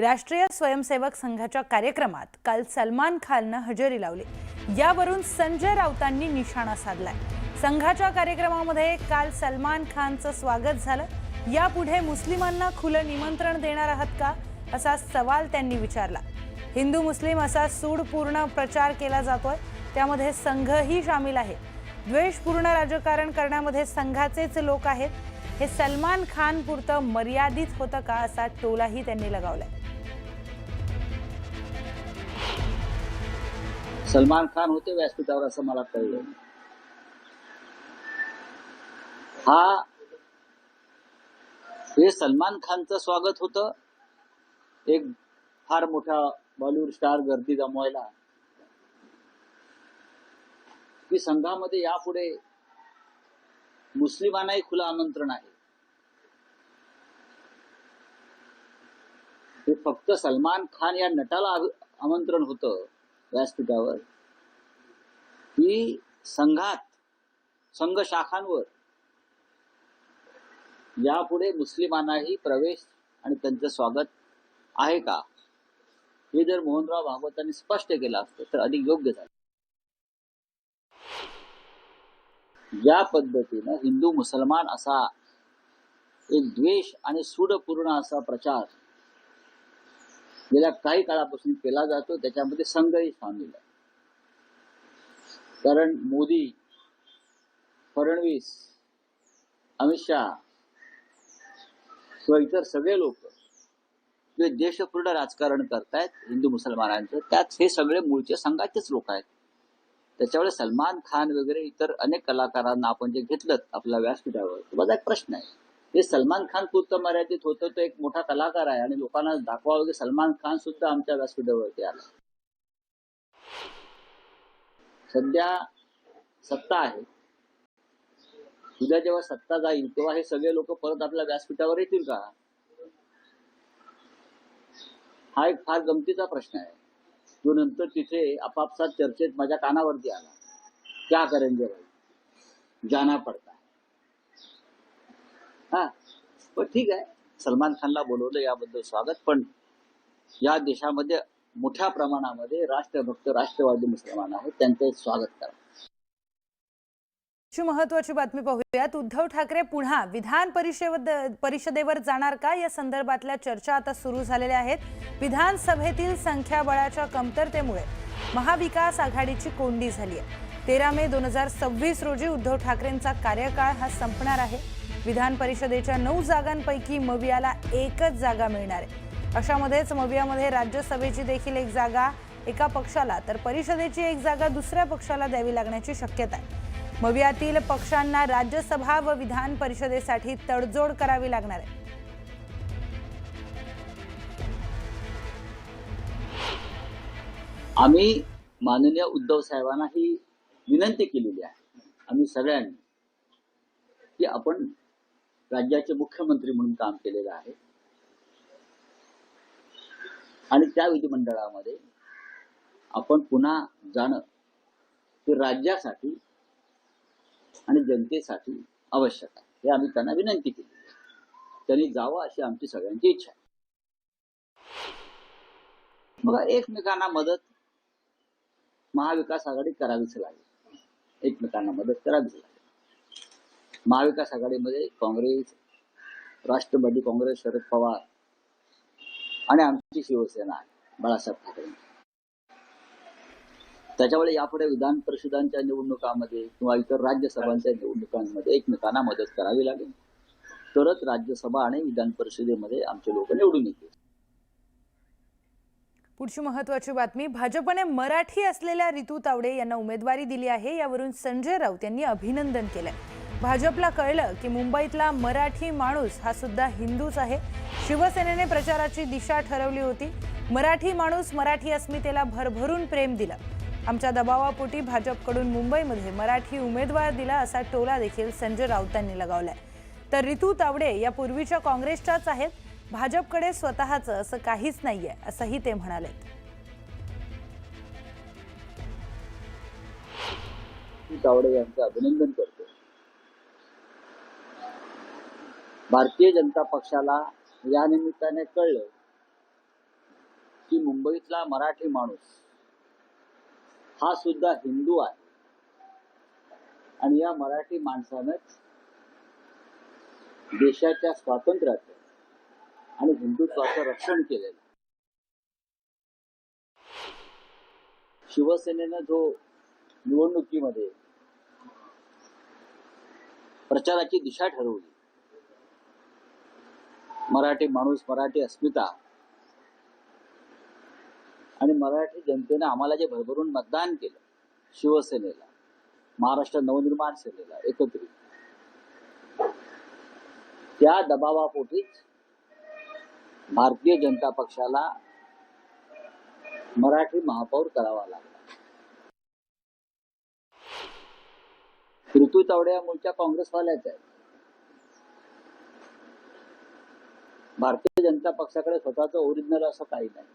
राष्ट्रीय स्वयंसेवक संघाच्या कार्यक्रमात काल सलमान खाननं हजेरी लावली। यावरून संजय राऊतांनी निशाणा साधलाय। संघाच्या कार्यक्रमामध्ये काल सलमान खानचं स्वागत झालं। यापुढे मुस्लिमांना खुलं निमंत्रण देणार आहात का असा सवाल त्यांनी विचारला। हिंदू मुस्लिम असा सूडपूर्ण प्रचार केला जातोय, त्यामध्ये संघही शामिल आहे। द्वेषपूर्ण राजकारण करण्यामध्ये संघाचेच लोक आहेत। हे सलमान खान पुरतं मर्यादित होतं का असा टोलाही त्यांनी लगावलाय। सलमान खान होते व्यासपीठावर असं मला कळलं। हे सलमान खानचं स्वागत होतं, एक फार मोठा बॉलिवूड स्टार गर्दी जमवायला, की संघामध्ये यापुढे मुस्लिमांनाही खुलं आमंत्रण आहे। हे फक्त सलमान खान या नटाला आमंत्रण होतं व्यासपीठावर, की संघात संघ शाखांवर यापुढे मुस्लिमांनाही प्रवेश आणि त्यांचं स्वागत आहे का, हे जर मोहनराव भागवतांनी स्पष्ट केलं असतं तर अधिक योग्य झालं। ज्या पद्धतीनं हिंदू मुसलमान असा एक द्वेष आणि सूडपूर्ण असा प्रचार गेल्या काही काळापासून केला जातो, त्याच्यामध्ये संघही सामील आहे। कारण मोदी, फडणवीस, अमित शहा किंवा इतर सगळे लोक जे देशपूर्ण राजकारण करतायत हिंदू मुसलमानांचं, त्यात हे सगळे मूळचे संघाचेच लोक आहेत। त्याच्यामुळे सलमान खान वगैरे इतर अनेक कलाकारांना आपण जे घेतलं आपल्या व्यासपीठावर, माझा एक प्रश्न आहे, हे सलमान खान पुरतं मर्यादित होतं, तो एक मोठा कलाकार आहे आणि लोकांना दाखवावं की सलमान खान सुद्धा आमच्या व्यासपीठावरती आला। सध्या सत्ता आहे, उद्या जेव्हा सत्ता जाईल तेव्हा हे सगळे लोक परत आपल्या व्यासपीठावर येतील का? हा एक फार गमतीचा प्रश्न आहे, जो नंतर तिथे आपापसात चर्चेत माझ्या कानावरती आला। क्या करेंगे भाई, जाना पडता है। हा, पण ठीक आहे, सलमान खानला बोलवलं याबद्दल स्वागत, पण या देशामध्ये मोठ्या प्रमाणामध्ये राष्ट्रभक्त राष्ट्रवादी मुसलमान आहेत, त्यांचं स्वागत करा। महत्त्वाची बातमी पाहूयात। उद्धव ठाकरे पुन्हा विधान परिषदेवर जाणार का या संदर्भातल्या चर्चा आता सुरू झालेल्या आहेत। विधानसभेतील संख्याबळाच्या कमतरतेमुळे महाविकास आघाडीची कोंडी झाली आहे। 13 मे 2026 रोजी उद्धव ठाकरेंचा कार्यकाळ हा संपणार आहे। विधान परिषदेच्या 9 जागांपैकी मवियाला एकच जागा मिळणार आहे। अशामध्येच मवियामध्ये राज्यसभेची देखील एक जागा एका पक्षाला तर परिषदेची एक जागा दुसऱ्या पक्षाला द्यावी लागण्याची शक्यता आहे। मवियातील पक्षांना राज्यसभा व विधान परिषदेसाठी तडजोड करावी लागणार आहे। आम्ही माननीय उद्धव साहेबांना ही विनंती केलेली आहे, आम्ही सगळ्यांनी, की आपण राज्याचे मुख्यमंत्री म्हणून काम केलेलं आहे आणि त्या विधिमंडळामध्ये आपण पुन्हा जाणं हे राज्यासाठी आणि जनतेसाठी आवश्यक आहे, हे आम्ही त्यांना विनंती केली। त्यांनी जावं अशी आमची सगळ्यांची इच्छा आहे। मग एकमेकांना मदत महाविकास आघाडी करावीच लागेल, एकमेकांना मदत करावीच लागेल। महाविकास आघाडीमध्ये काँग्रेस, राष्ट्रवादी काँग्रेस, शरद पवार आणि आमची शिवसेना आहे बाळासाहेब ठाकरे। त्याच्यामुळे यापुढे विधान परिषदांच्या निवडणुकांमध्ये किंवा इतर राज्यसभांच्या निवडणुकांमध्ये एकमेकांना मदत करावी लागेल, तरच राज्यसभा आणि विधान परिषदेमध्ये आमचे लोक निवडून येतील। पुढची महत्त्वाची बातमी, भाजपने मराठी असलेल्या रितू तावडे यांना उमेदवारी दिली आहे। यावरून संजय राऊत यांनी अभिनंदन केलंय। भाजपला कळलं की मुंबईतला मराठी माणूस हा सुद्धा हिंदूच आहे। शिवसेनेने प्रचाराची दिशा ठरवली होती। मराठी माणूस मराठी अस्मितेला भरभरून प्रेम दिलं। आमच्या दबावापोटी भाजपकडून मुंबईमध्ये मराठी उमेदवार दिला असा टोला देखील संजय राऊतांनी लगावलाय। तर रितू तावडे या पूर्वीच्या काँग्रेसच्याच आहेत, भाजपकडे स्वतःचं असं काहीच नाहीये असंही ते म्हणाले। तावडे यांचं अभिनंदन करतो। भारतीय जनता पक्षाला या निमित्ताने कळलं मुंबईतला मराठी माणूस हा सुद्धा हिंदू आहे आणि या मराठी माणसानंच देशाच्या स्वातंत्र्याचं आणि हिंदुत्वाचं रक्षण केलेलं. शिवसेनेनं जो निवडणुकीमध्ये प्रचाराची दिशा ठरवली, मराठी माणूस, मराठी अस्मिता आणि मराठी जनतेनं आम्हाला जे भरभरून मतदान केलं शिवसेनेला, महाराष्ट्र नवनिर्माण सेनेला एकत्रित, त्या दबावापोटीच भारतीय जनता पक्षाला मराठी महापौर करावा लागला. ऋतू तावडे या मूळच्या काँग्रेसवाल्याच आहेत. भारतीय जनता पक्षाकडे स्वतःचं ओरिजिनल असं काही नाही.